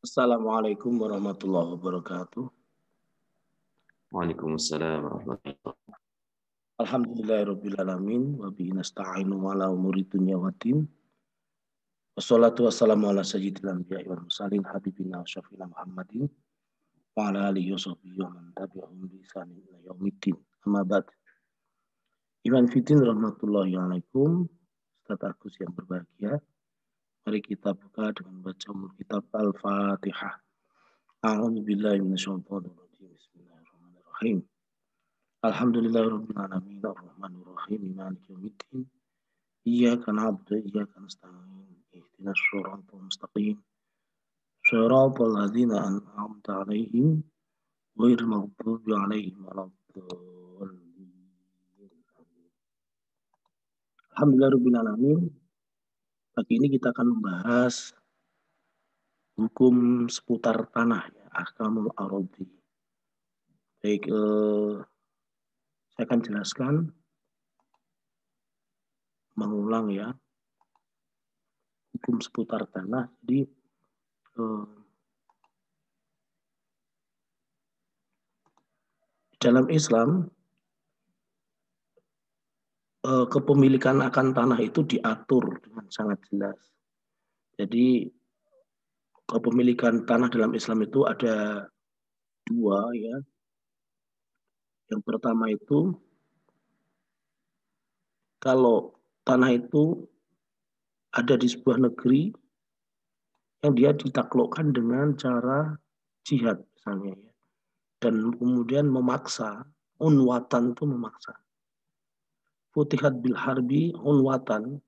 Assalamualaikum warahmatullahi wabarakatuh. Waalaikumsalam warahmatullahi wabarakatuh. Alhamdulillahirabbil alamin wa bihi nasta'inu ala umuri dunya waddin. Wassalatu wassalamu ala sayyidil anbiya'i wal mursalin habibina wa syafiina Muhammadin wa ala alihi wa sahbihi wa man tabi'ahum bi ihsanin ila yaumiddin. Amma ba'd. Iman fitin rahmatullahi alaikum. Saudaraku yang berbahagia, mari kita buka dengan baca kitab Al-Fatihah. A'udzu billahi minasyaitonir rajim. Bismillahirrahmanirrahim. Alhamdulillahirabbil alamin arrahmanir rahim maliki yaumiddin. Iyyaka na'budu wa iyyaka nasta'in. Ihdinas shiratal mustaqim. Shiratal ladzina an'amta 'alaihim ghairil maghdubi 'alaihim waladdallin. Alhamdulillahirabbil alamin. Pagi ini kita akan membahas hukum seputar tanah ya, ahkamul aradhi. Baik, saya akan jelaskan mengulang ya hukum seputar tanah. Jadi dalam Islam kepemilikan akan tanah itu diatur dengan sangat jelas. Jadi kepemilikan tanah dalam Islam itu ada dua ya. Yang pertama itu kalau tanah itu ada di sebuah negeri yang dia ditaklukkan dengan cara jihad misalnya ya. Dan kemudian memaksa, unwatan itu memaksa. Futihat bil harbi unwatan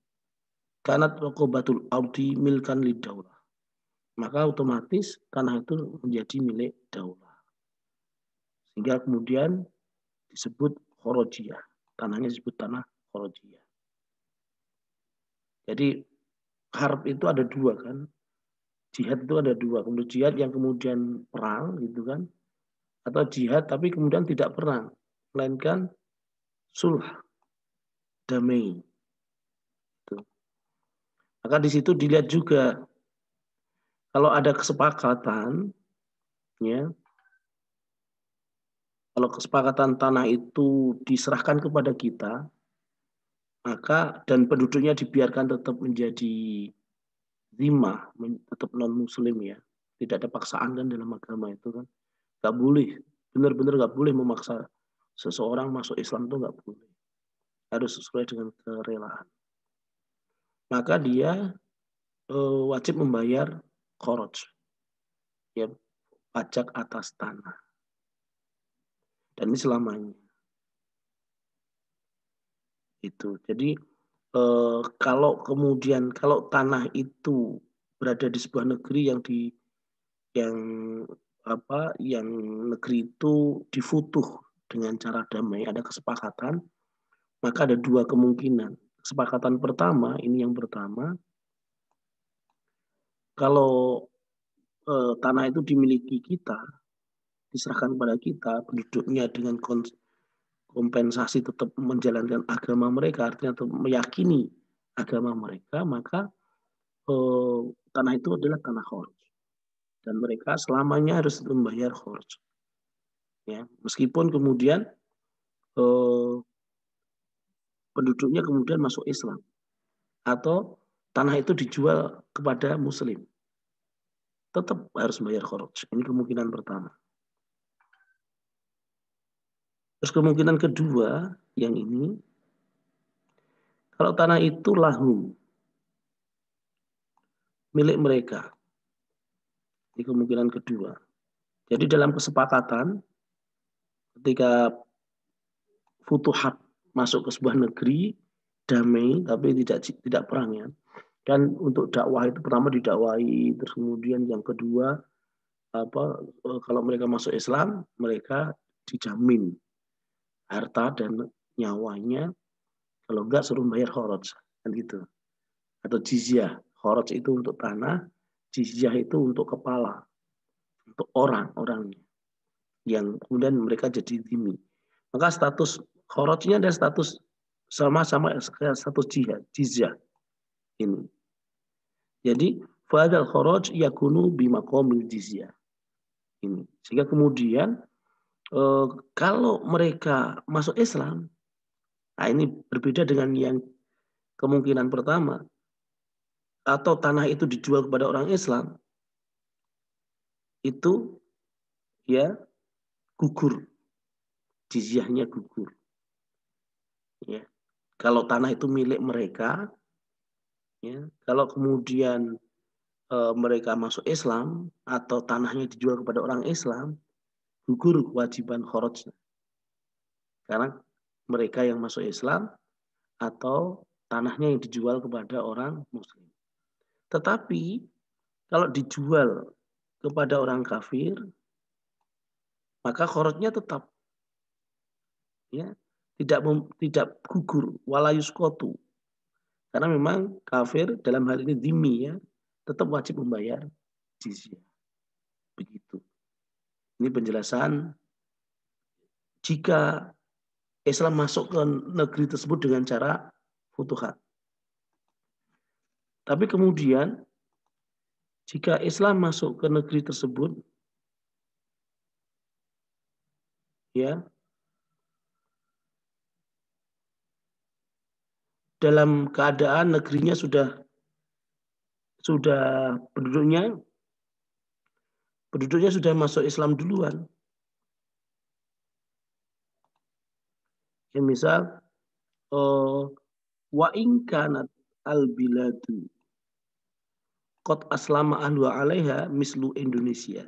kanat raqabatul ardi milkan lidaulah. Maka otomatis tanah itu menjadi milik daulah. Sehingga kemudian disebut khorojiyah. Tanahnya disebut tanah khorojiyah. Jadi harb itu ada dua kan. Jihad itu ada dua. Kemudian jihad yang kemudian perang gitu kan. Atau jihad tapi kemudian tidak perang. Melainkan sulh, damai. Maka di situ dilihat juga kalau ada kesepakatan, ya, kalau kesepakatan tanah itu diserahkan kepada kita, maka dan penduduknya dibiarkan tetap menjadi zimah, tetap non Muslim ya, tidak ada paksaan kan dalam agama itu kan, nggak boleh, benar-benar nggak boleh memaksa seseorang masuk Islam itu nggak boleh, harus sesuai dengan kerelaan. Maka dia wajib membayar kharaj, ya, pajak atas tanah. Dan ini selamanya. Itu. Jadi kalau tanah itu berada di sebuah negeri yang negeri itu difutuh dengan cara damai, ada kesepakatan, maka ada dua kemungkinan. Kesepakatan pertama, ini yang pertama, kalau tanah itu dimiliki kita, diserahkan kepada kita, penduduknya dengan kompensasi tetap menjalankan agama mereka, artinya tetap meyakini agama mereka, maka tanah itu adalah tanah kharaj. Dan mereka selamanya harus membayar kharaj. Ya, meskipun kemudian penduduknya kemudian masuk Islam. Atau tanah itu dijual kepada Muslim. Tetap harus membayar kharaj. Ini kemungkinan pertama. Terus kemungkinan kedua, yang ini, kalau tanah itu lahu, milik mereka. Ini kemungkinan kedua. Jadi dalam kesepakatan, ketika futuhat masuk ke sebuah negeri, damai, tapi tidak perang ya. Dan untuk dakwah itu pertama didakwahi, terus kemudian yang kedua, kalau mereka masuk Islam, mereka dijamin harta dan nyawanya, kalau enggak suruh bayar kharaj, kan gitu. Atau jizyah. Kharaj itu untuk tanah, jizyah itu untuk kepala, untuk orang-orangnya, yang kemudian mereka jadi dhimmi. Maka status kharajnya ada status sama-sama status jizyah ini. Jadi Fadal kharaj yakunu bimaqamil jizyah. Ini. Sehingga kemudian kalau mereka masuk Islam, nah ini berbeda dengan yang kemungkinan pertama, atau tanah itu dijual kepada orang Islam, itu ya gugur, jizyahnya gugur. Ya. Kalau tanah itu milik mereka, ya, kalau kemudian mereka masuk Islam atau tanahnya dijual kepada orang Islam, gugur kewajiban kharajnya. Karena mereka yang masuk Islam atau tanahnya yang dijual kepada orang Muslim. Tetapi kalau dijual kepada orang kafir, maka kharajnya tetap, ya, tidak gugur, walayuskotu. Karena memang kafir dalam hal ini dhimmi, ya, tetap wajib membayar jizyah. Begitu. Ini penjelasan jika Islam masuk ke negeri tersebut dengan cara futuhat. Tapi kemudian jika Islam masuk ke negeri tersebut, ya, dalam keadaan negerinya sudah penduduknya sudah masuk Islam duluan. Ya, misal wa in kanat al biladu qad aslama ahlu 'alaiha mislu Indonesia.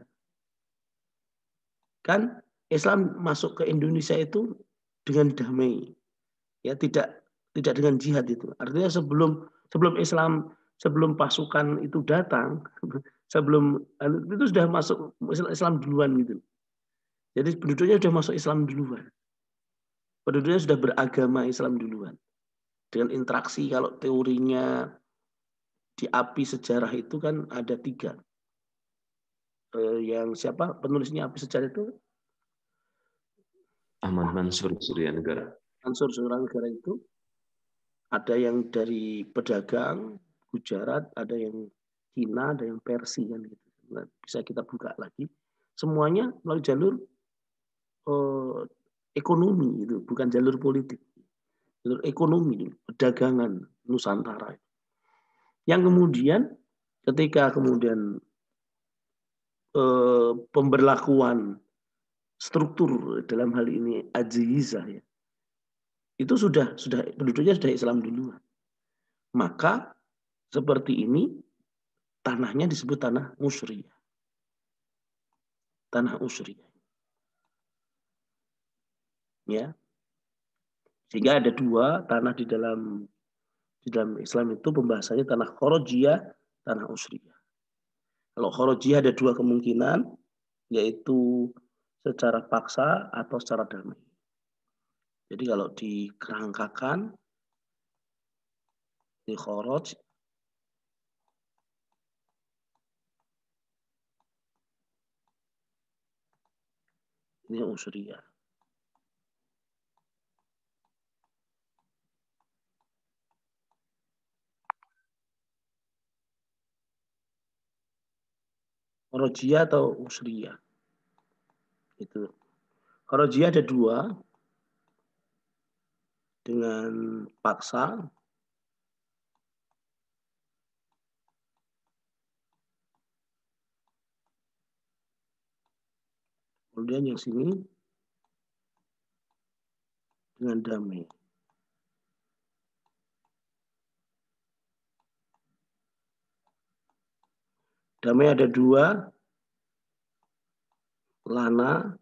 Kan Islam masuk ke Indonesia itu dengan damai. Ya, tidak dengan jihad itu. Artinya sebelum pasukan itu datang, sebelum itu sudah masuk Islam duluan gitu. Jadi penduduknya sudah masuk Islam duluan. Penduduknya sudah beragama Islam duluan. Dengan interaksi, kalau teorinya di api sejarah itu kan ada 3. Yang siapa penulisnya api sejarah itu? Ahmad Mansur Surya Negara. Mansur Surya Negara itu ada yang dari pedagang Gujarat, ada yang Cina, ada yang Persia kan gitu. Nah, bisa kita buka lagi. Semuanya melalui jalur ekonomi itu, bukan jalur politik. Jalur ekonomi, perdagangan Nusantara. Yang kemudian ketika kemudian pemberlakuan struktur dalam hal ini ajizah, ya, itu sudah penduduknya sudah Islam duluan. Maka seperti ini tanahnya disebut tanah musyriyah. Tanah usyriyah. Ya. Sehingga ada 2 tanah di dalam Islam itu pembahasannya tanah kharajiyah, tanah usyriyah. Kalau kharajiyah ada 2 kemungkinan, yaitu secara paksa atau secara damai. Jadi kalau dikerangkakan, di kharaj, ini usyriyah. Kharajiyah atau usyriyah. Itu. Kharajiyah ada 2, dengan paksa, kemudian yang sini dengan damai. Damai ada 2, lana,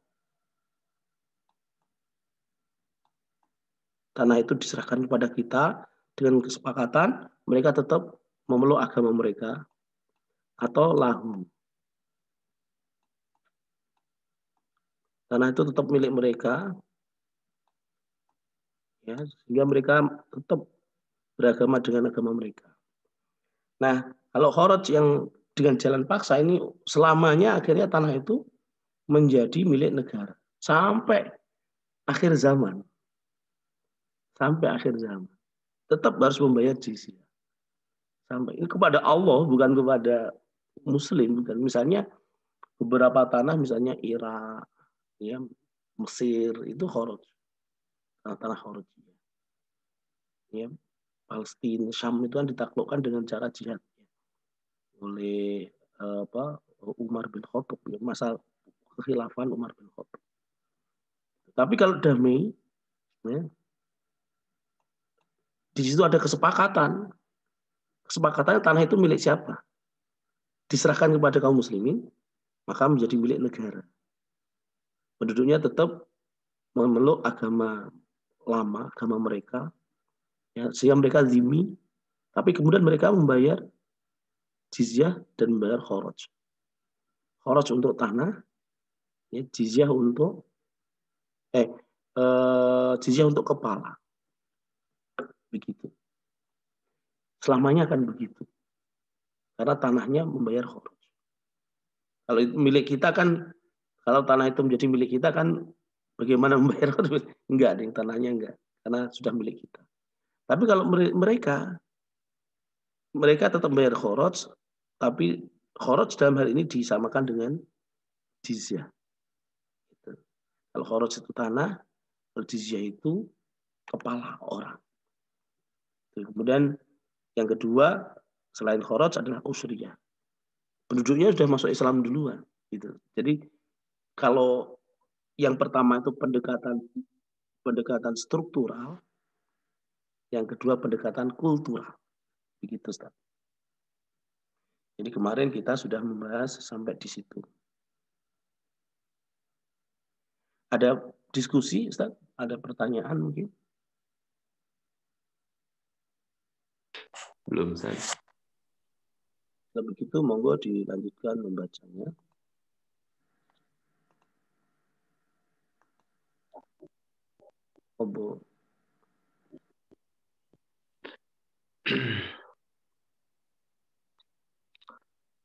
tanah itu diserahkan kepada kita dengan kesepakatan mereka tetap memeluk agama mereka, atau lahu. Tanah itu tetap milik mereka, ya, sehingga mereka tetap beragama dengan agama mereka. Nah, kalau kharaj yang dengan jalan paksa ini selamanya akhirnya tanah itu menjadi milik negara sampai akhir zaman. Sampai akhir zaman. Tetap harus membayar jizyah. Sampai ini kepada Allah, bukan kepada Muslim. Dan misalnya beberapa tanah, misalnya Irak, ya, Mesir, itu kharaj, tanah kharaj. Ya, Palestina, Syam itu kan ditaklukkan dengan cara jihad oleh Umar bin Khattab, ya, masa kekhilafan Umar bin Khattab. Tapi kalau damai, ya, di situ ada kesepakatan. Kesepakatannya tanah itu milik siapa? Diserahkan kepada kaum muslimin, maka menjadi milik negara. Penduduknya tetap memeluk agama lama, agama mereka, ya, sehingga mereka zimmi, tapi kemudian mereka membayar jizyah dan membayar kharaj. Kharaj untuk tanah, ya, jizyah untuk jizyah untuk kepala. Begitu. Selamanya akan begitu. Karena tanahnya membayar kharaj. Kalau itu milik kita kan, kalau tanah itu menjadi milik kita kan, bagaimana membayar kharaj? Enggak, yang tanahnya enggak. Karena sudah milik kita. Tapi kalau mereka tetap membayar kharaj, tapi kharaj dalam hal ini disamakan dengan jizyah. Kalau kharaj itu tanah, kalau jizyah itu kepala orang. Kemudian yang kedua, selain kharaj adalah usriyah. Penduduknya sudah masuk Islam duluan. Gitu. Jadi kalau yang pertama itu pendekatan struktural, yang kedua pendekatan kultural. Begitu, Ustaz. Jadi kemarin kita sudah membahas sampai di situ. Ada diskusi, Ustaz? Ada pertanyaan mungkin? Belum, Ustaz. Kalau begitu, monggo dilanjutkan membacanya. Obo.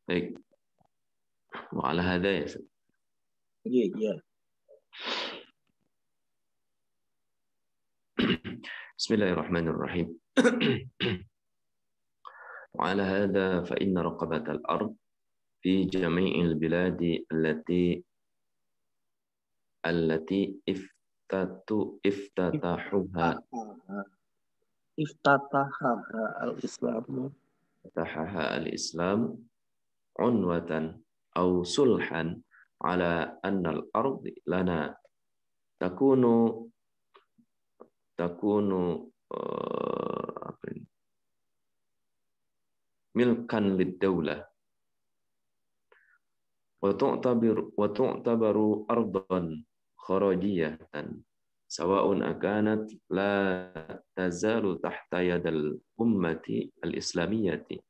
Baik. Wa ala hadha ya. Iya. Bismillahirrahmanirrahim. Wa ala hadha fa inna raqabat al-ard fi jami'il biladi allati iftatahuha al-Islam unwatan aw sulhan ala anna al-ard lana takunu milkan lid-dawlah wa tu'tabaru ardan kharajiyatan sawa'un akanat la tazalu tahta yadal ummati al-islamiyyati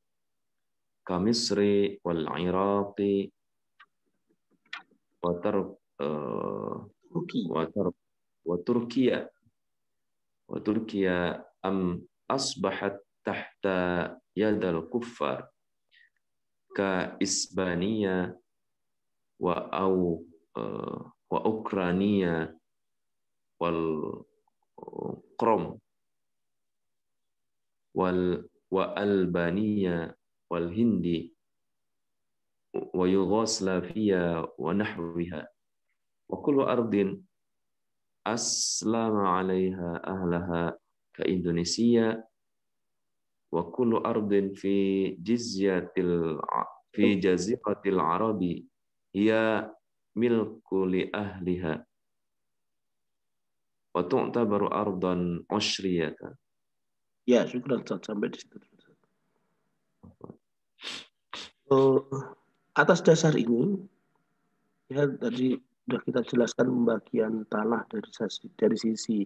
ka Misri wal Iraqi wa Turkiya am asbahat tahta yadal kuffar ka Isbaniya wa Ukrainiya wal Qrom wa Albaniya wal Hindi wa Yugoslavia wa nahwiha wa kullu ardin aslama 'alaiha ahlaha ka Indonesia wa kullu ardin fi jaziratil arabi hiya milku li ahliha wa tu'tabaru ardan ushriyatan. Ya, syukur sampai di situ. Atas dasar ini, ya tadi sudah kita jelaskan pembagian tanah dari sisi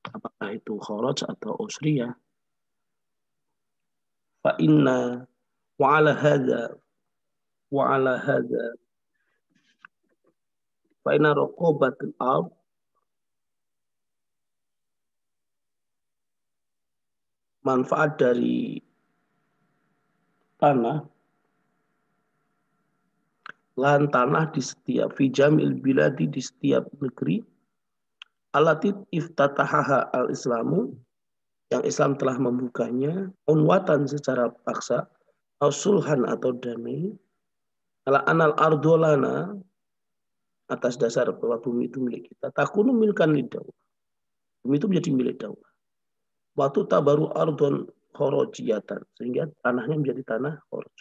apakah itu kharaj atau usriyah. Fa inna wa ala hadza fa inna raqabatul ard manfaat dari tanah, lahan tanah di setiap fijamil biladi, di setiap negeri, allati iftatahaha al-islamu, yang Islam telah membukanya, unwatan secara paksa, sulhan atau damai, ala anal ardolana, atas dasar bahwa bumi itu milik kita, takunu milkan lidaulah. Bumi itu menjadi milik daulah. Waktu tabaru ardon khorojiyatan, sehingga tanahnya menjadi tanah khoroj.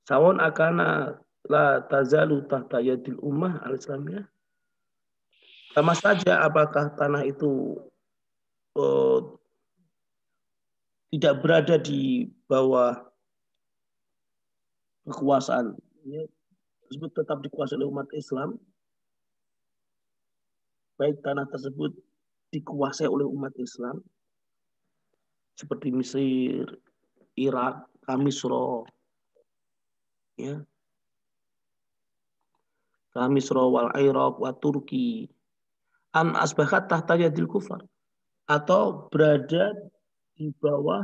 Sawon akana la tazalu tahta yadil ummah al-islamiyah. Sama saja apakah tanah itu tidak berada di bawah kekuasaan, ya, tersebut tetap dikuasai oleh umat Islam, baik tanah tersebut dikuasai oleh umat Islam, seperti Mesir, Irak, Kamisro, ya, Kamisro wal Iraq wa Turki, an asbahat tahta yadil kufar, atau berada di bawah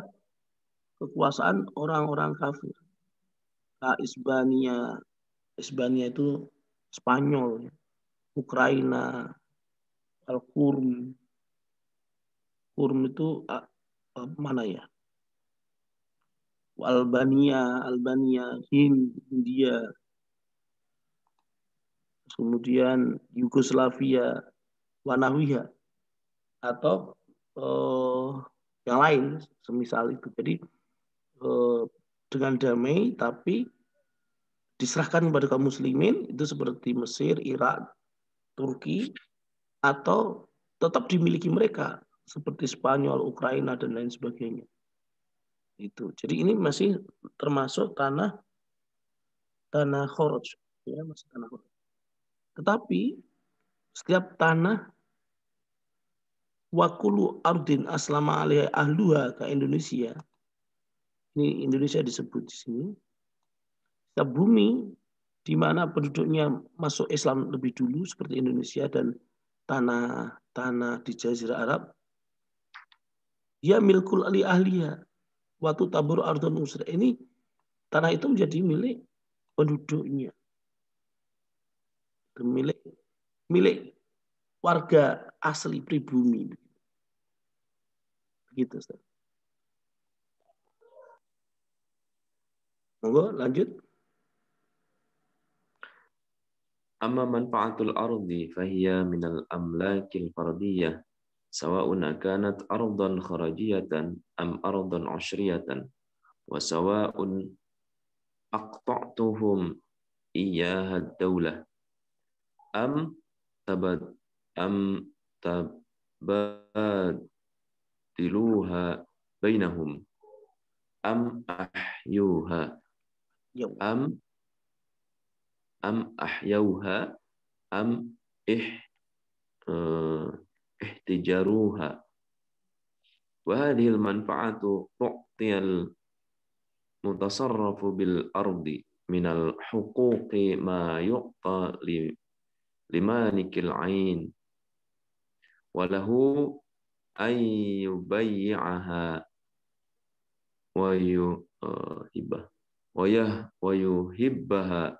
kekuasaan orang-orang kafir. Isbania, Isbania itu Spanyol, Ukraina, Al-Qurm. Qurm itu mana ya? Albania, Hindia, kemudian Yugoslavia, Wanawiya, atau yang lain semisal itu. Jadi dengan damai tapi diserahkan kepada kaum muslimin, itu seperti Mesir, Irak, Turki, atau tetap dimiliki mereka seperti Spanyol, Ukraina, dan lain sebagainya. Itu. Jadi ini masih termasuk tanah khoroj, ya, masih tanah khoroj. Tetapi setiap tanah wakulu ardin aslama alaiha ahluha ke Indonesia. Ini Indonesia disebut di sini. Setiap bumi di mana penduduknya masuk Islam lebih dulu seperti Indonesia dan tanah di Jazirah Arab, ya milkul ali ahliya waktu tabur ardun usra. Ini tanah itu menjadi milik penduduknya, milik warga asli pribumi. Begitu, Ustaz. Monggo lanjut. Amma manfaatul ardi fahiya minal amlakil fardiyah sawa'un kanat ardan kharajiyatan am ardan ushriyatan wa sawa'un aqta'tuhum iyyaha ad-daulah am tabadiluha bainahum am ahyuha am ahyauha am ihtijaruha wa hadhihi al-manfa'atu tu'tiyal mutasarrafu bil ardi minal huquqi ma yu'ta limanikil ain wa lahu ay yubayyi'aha wa yuhibbaha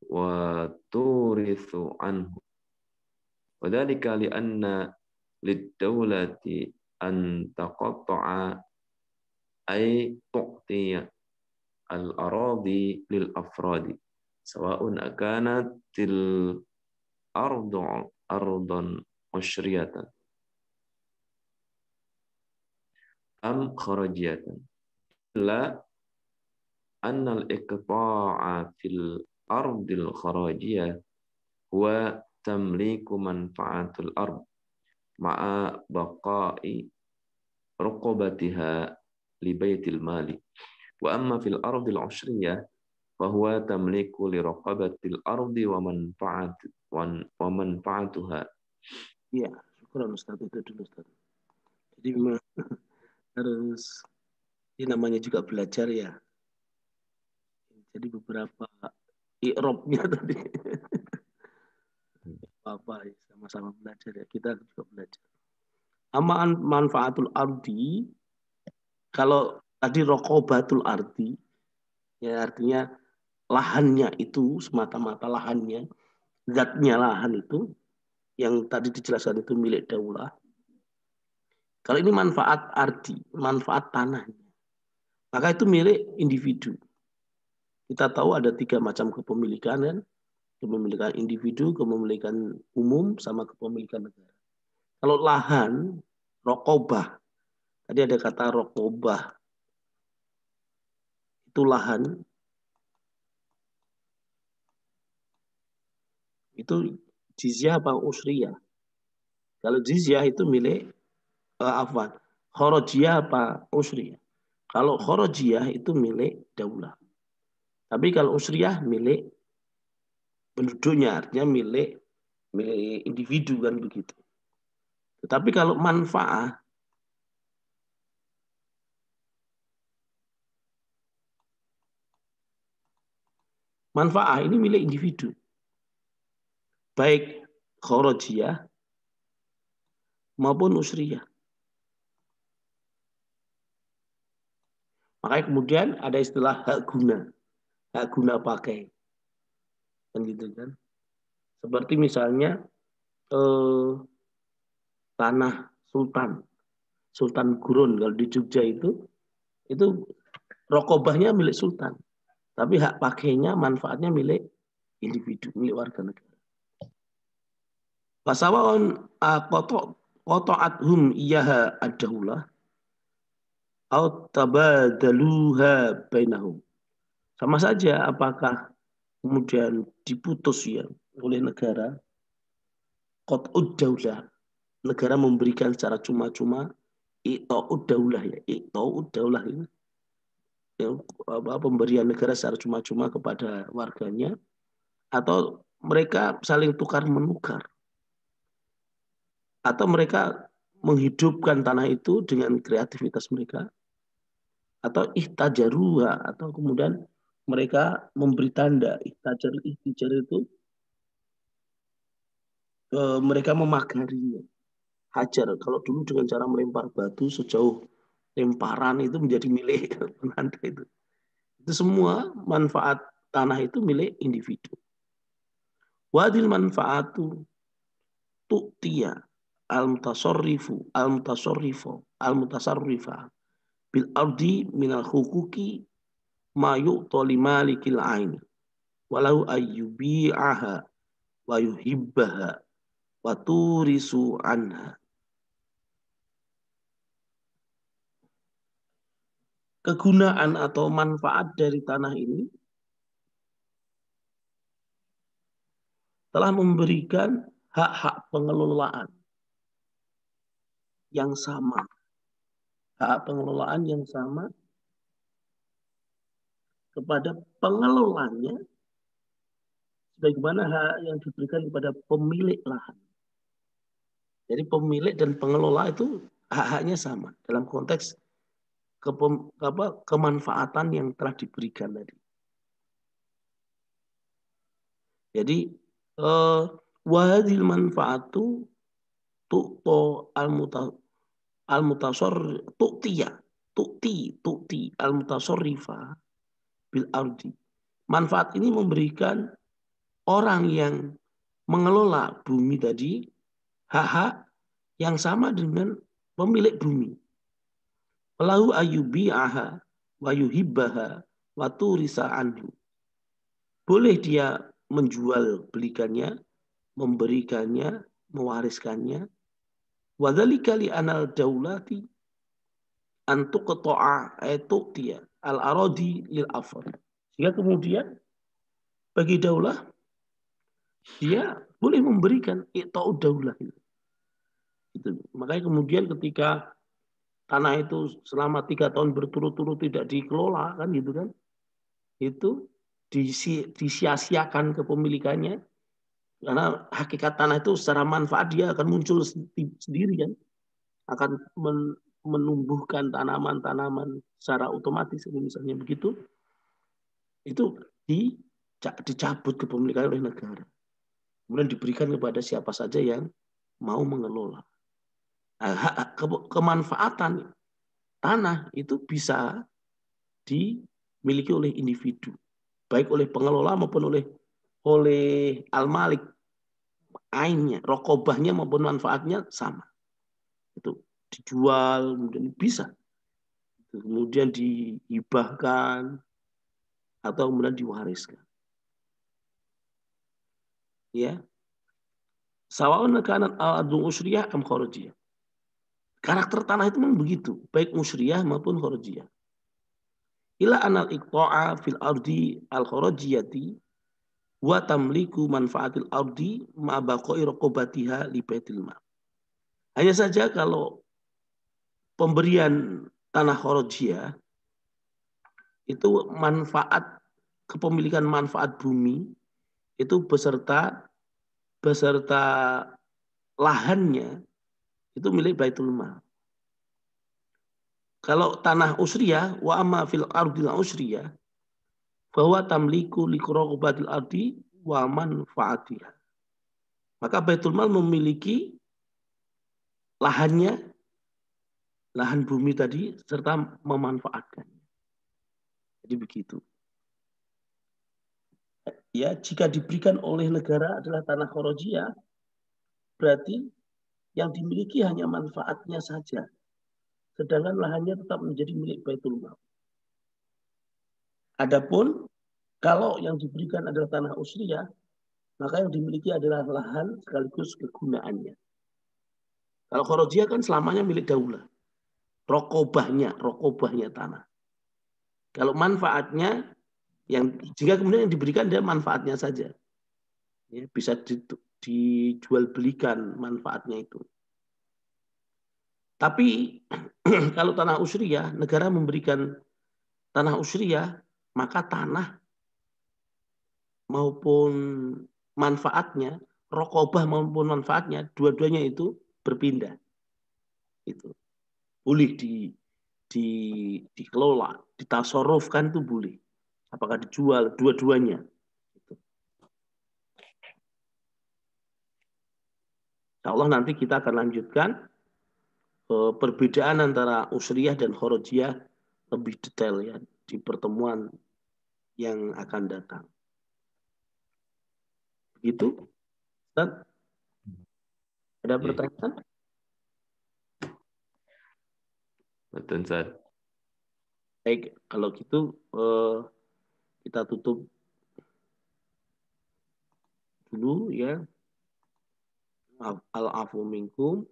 wa turithu anhu wa dhalika li anna lid-dawlati an taqatta'a ay tu'tiya al-aradi lil afradi sawa'un akanat til ardan ushriyatan am kharajiyatan la anna al-iqta'a fil ardil kharajiyah huwa tamliku manfaatul ard ma'a baqa'i ruqabatiha li baitil mali wa amma fil ardil ushriyah fa huwa tamliku li raqabatil ardi wa manfaatuha. Ya, syukur Ustaz, itu dulu Ustaz. Jadi memang harus, ini namanya juga belajar ya. Jadi beberapa i'rabnya tadi apa sama-sama belajar ya, kita juga belajar. Amaan manfaatul ardi, kalau tadi rokobatul ardi, ya artinya lahannya itu semata-mata lahannya, zatnya lahan itu yang tadi dijelaskan itu milik daulah. Kalau ini manfaat ardi, manfaat tanahnya, maka itu milik individu. Kita tahu ada 3 macam kepemilikan kan, kepemilikan individu, kepemilikan umum, sama kepemilikan negara. Kalau lahan, rokobah, tadi ada kata rokobah, itu lahan, itu jizyah apa usriyah? Kalau jizyah itu milik khorojiyah apa usriyah? Kalau khorojiyah itu milik daulah. Tapi kalau usriyah milik penduduknya, artinya milik individu kan begitu. Tetapi kalau manfaat ini milik individu. Baik khorojiyah maupun usriyah. Makanya kemudian ada istilah hak guna pakai. Kan gitu kan. Seperti misalnya tanah Sultan Gurun kalau di Jogja itu rokobahnya milik sultan. Tapi hak pakainya, manfaatnya milik individu, milik warga negara. Pasawaon qata'athum iyaha ad-daulah au tabadaluha bainahum. Sama saja apakah kemudian diputus ya oleh negara, qat'ud daulah, negara memberikan secara cuma-cuma, i'ta'ud daulah ya, i'ta'ud daulah ini ya, pemberian negara secara cuma-cuma kepada warganya, atau mereka saling tukar menukar, atau mereka menghidupkan tanah itu dengan kreativitas mereka, atau ihtajaruha, atau kemudian mereka memberi tanda. Ihtijar itu mereka memagarinya. Hajar, kalau dulu dengan cara melempar batu sejauh lemparan itu menjadi milik penanda itu. Itu semua manfaat tanah itu milik individu. Wadil manfaatu tu'tiya al-mutasarrifa bil ardi minal hukuki ma yu'ta limalikil aini walau ayyubi'aha wa yuhibbaha wa turisu anha. Kegunaan atau manfaat dari tanah ini telah memberikan hak-hak pengelolaan yang sama. Hak pengelolaan yang sama kepada pengelolanya sebagaimana hak yang diberikan kepada pemilik lahan. Jadi pemilik dan pengelola itu hak-haknya sama dalam konteks kemanfaatan yang telah diberikan tadi. Jadi wahadil manfaatu tu'to al-mutasor tu'ti al-mutasorifa bil ardi. Manfaat ini memberikan orang yang mengelola bumi tadi hak-hak yang sama dengan pemilik bumi. Lahu ayyubi'aha wa yuhibbaha wa turisa anhu. Boleh dia menjual belikannya, memberikannya, mewariskannya. Wa dzalika li anal daulati an tuqta'a tu'tiya al-aradi lil afrad. Sehingga kemudian bagi daulah dia boleh memberikan i'ta'ud daulah itu. Makanya kemudian ketika tanah itu selama 3 tahun berturut-turut tidak dikelola kan gitu kan, itu disia-siakan kepemilikannya, karena hakikat tanah itu secara manfaat dia akan muncul sendiri kan, akan menumbuhkan tanaman-tanaman secara otomatis misalnya begitu, itu dicabut kepemilikan oleh negara, kemudian diberikan kepada siapa saja yang mau mengelola. Kemanfaatan tanah itu bisa dimiliki oleh individu, baik oleh pengelola maupun oleh al-malik, ainnya, rokobahnya maupun manfaatnya sama. Itu dijual, kemudian bisa. Kemudian dihibahkan atau kemudian diwariskan. Ya. Sawa'un kanat al-ardu usriyah am kharajiyah. Karakter tanah itu memang begitu, baik musyriyah maupun kharajiyah. Ila anal iqta'a fil ardi al-kharajiyati wa tamliku manfaatil ardi ma baqa'i raqabatiha li baitil mal. Hanya saja kalau pemberian tanah kharajiyah itu manfaat kepemilikan manfaat bumi itu beserta lahannya itu milik Baitul Mal. Kalau tanah usriyah wa amma fil ardil usriyah bahwa tamliku liqrabatil ardi wa manfaatiha. Maka Baitul Mal memiliki lahannya, lahan bumi tadi serta memanfaatkannya. Jadi begitu. Ya, jika diberikan oleh negara adalah tanah kharajiyah, berarti yang dimiliki hanya manfaatnya saja. Sedangkan lahannya tetap menjadi milik Baitul Mal. Adapun kalau yang diberikan adalah tanah usriyah, maka yang dimiliki adalah lahan sekaligus kegunaannya. Kalau kharajiyah kan selamanya milik daulah. Rokobahnya tanah. Kalau manfaatnya, jika kemudian yang diberikan dia manfaatnya saja. Ya, bisa dijual belikan manfaatnya itu. Tapi kalau tanah usriyah, negara memberikan tanah usriyah, maka tanah maupun manfaatnya, rokobah maupun manfaatnya, dua-duanya itu berpindah. Itu boleh dikelola, ditasarufkan itu boleh. Apakah dijual dua-duanya? Insya Allah nanti kita akan lanjutkan perbedaan antara usriyah dan kharajiyah lebih detail ya di pertemuan yang akan datang. Begitu? Ustaz? Ada pertanyaan? Betul, Ustaz. Baik, kalau gitu kita tutup dulu ya. Al-afu minkum.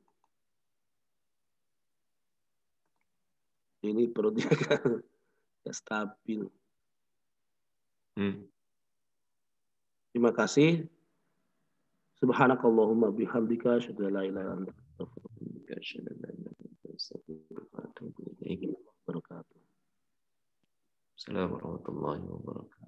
Ini perutnya kan stabil. Terima kasih. Subhanakallahumma bihamdika asyhadu an la ilaha illa anta astaghfiruka wa atubu ilaik. Assalamualaikum warahmatullahi wabarakatuh.